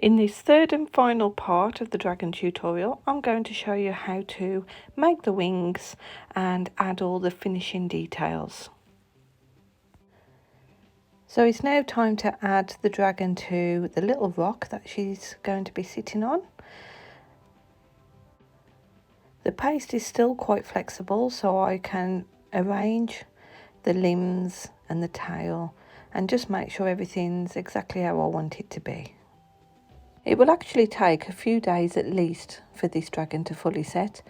In this third and final part of the dragon tutorial, I'm going to show you how to make the wings and add all the finishing details. So it's now time to add the dragon to the little rock that she's going to be sitting on. The paste is still quite flexible, so I can arrange the limbs and the tail and just make sure everything's exactly how I want it to be. It will actually take a few days at least for this dragon to fully set,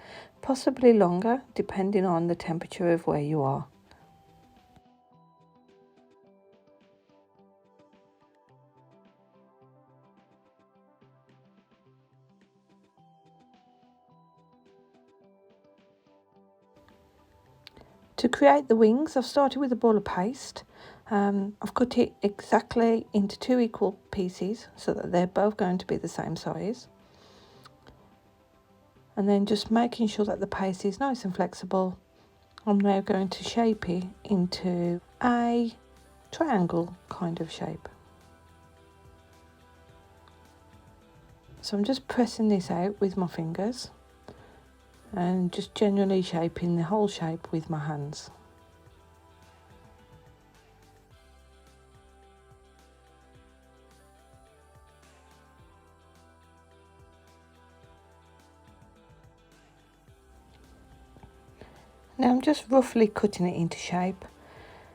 possibly longer depending on the temperature of where you are. To create the wings, I've started with a ball of paste. I've cut it exactly into 2 equal pieces so that they're both going to be the same size. And then just making sure that the paste is nice and flexible, I'm now going to shape it into a triangle kind of shape. So I'm just pressing this out with my fingers and just generally shaping the whole shape with my hands. Now I'm just roughly cutting it into shape,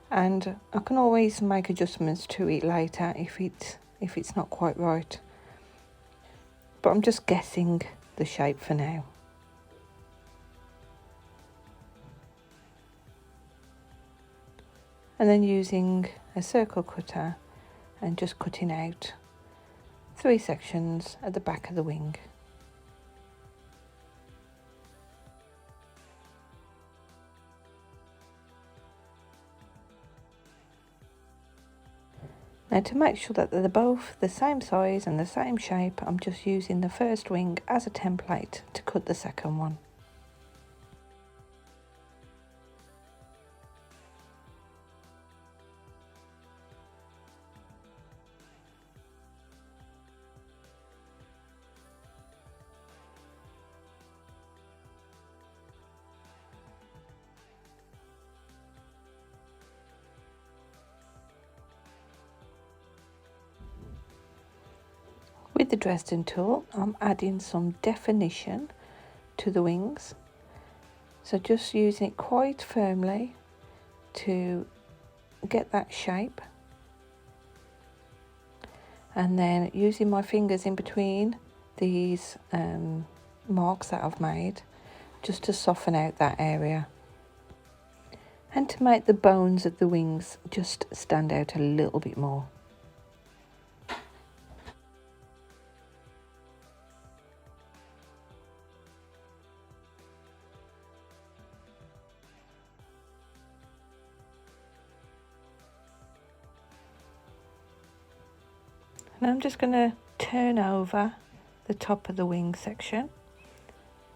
and I can always make adjustments to it later if it's not quite right. But I'm just guessing the shape for now. And then using a circle cutter and just cutting out 3 sections at the back of the wing. Now to make sure that they're both the same size and the same shape, I'm just using the first wing as a template to cut the second one. With the Dresden tool, I'm adding some definition to the wings. So just using it quite firmly to get that shape. And then using my fingers in between these marks that I've made just to soften out that area. And to make the bones of the wings just stand out a little bit more. And I'm just going to turn over the top of the wing section,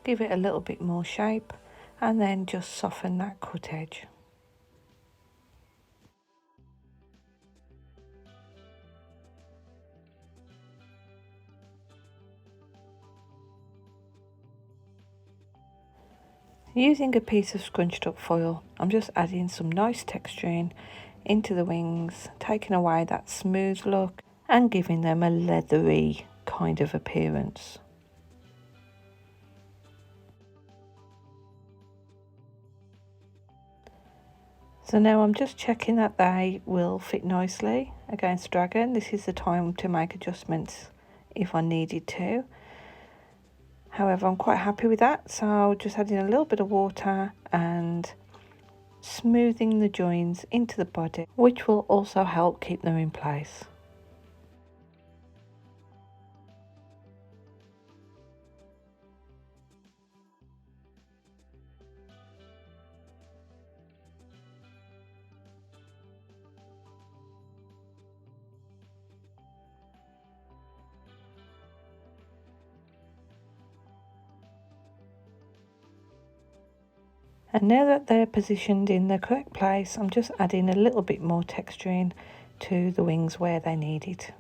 give it a little bit more shape, and then just soften that cut edge. Using a piece of scrunched up foil, I'm just adding some nice texturing into the wings, taking away that smooth look and giving them a leathery kind of appearance. So now I'm just checking that they will fit nicely against the dragon. This is the time to make adjustments if I needed to. However, I'm quite happy with that, so just adding a little bit of water and smoothing the joins into the body, which will also help keep them in place. And now that they're positioned in the correct place, I'm just adding a little bit more texturing to the wings where they need it.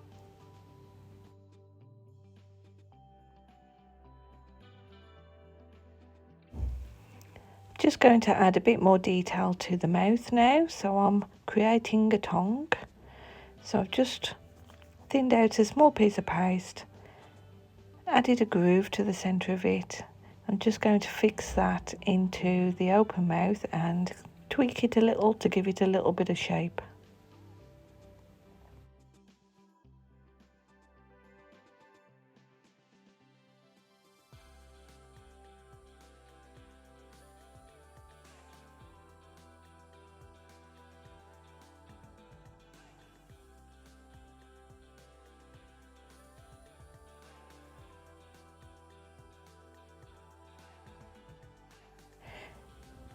Just going to add a bit more detail to the mouth now, so I'm creating a tongue. So I've just thinned out a small piece of paste, added a groove to the centre of it. I'm just going to fix that into the open mouth and tweak it a little to give it a little bit of shape.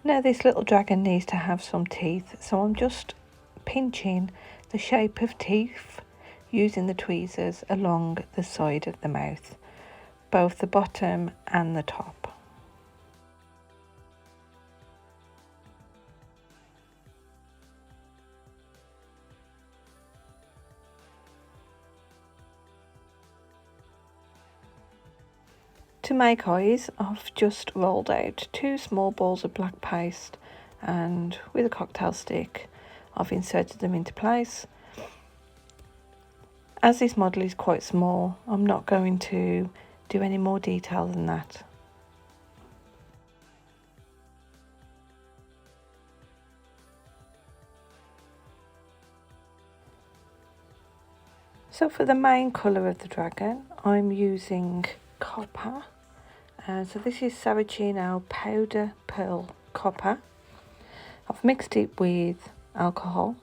Now this little dragon needs to have some teeth, so I'm just pinching the shape of teeth using the tweezers along the side of the mouth, both the bottom and the top. To make eyes, I've just rolled out 2 small balls of black paste, and with a cocktail stick I've inserted them into place. As this model is quite small, I'm not going to do any more detail than that. So for the main colour of the dragon, I'm using copper. So this is Saracino powder pearl copper. I've mixed it with alcohol,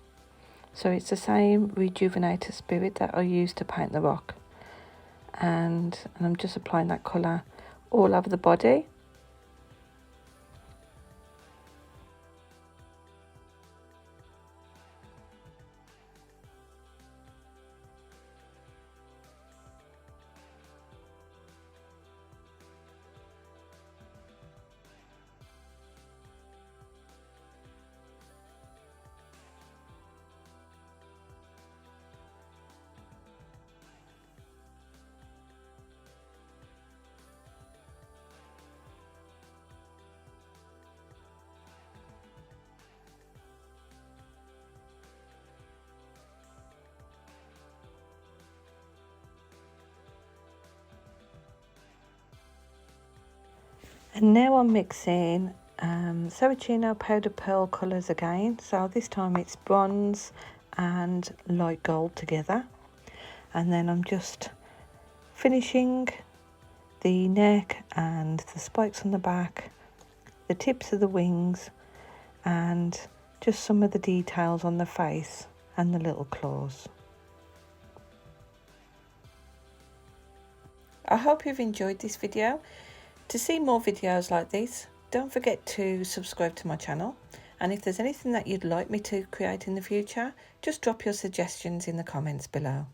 so it's the same rejuvenator spirit that I used to paint the rock. And I'm just applying that colour all over the body. And now I'm mixing Saracino powder pearl colours again. So this time it's bronze and light gold together. And then I'm just finishing the neck and the spikes on the back, the tips of the wings, and just some of the details on the face and the little claws. I hope you've enjoyed this video. To see more videos like this, don't forget to subscribe to my channel, and if there's anything that you'd like me to create in the future, just drop your suggestions in the comments below.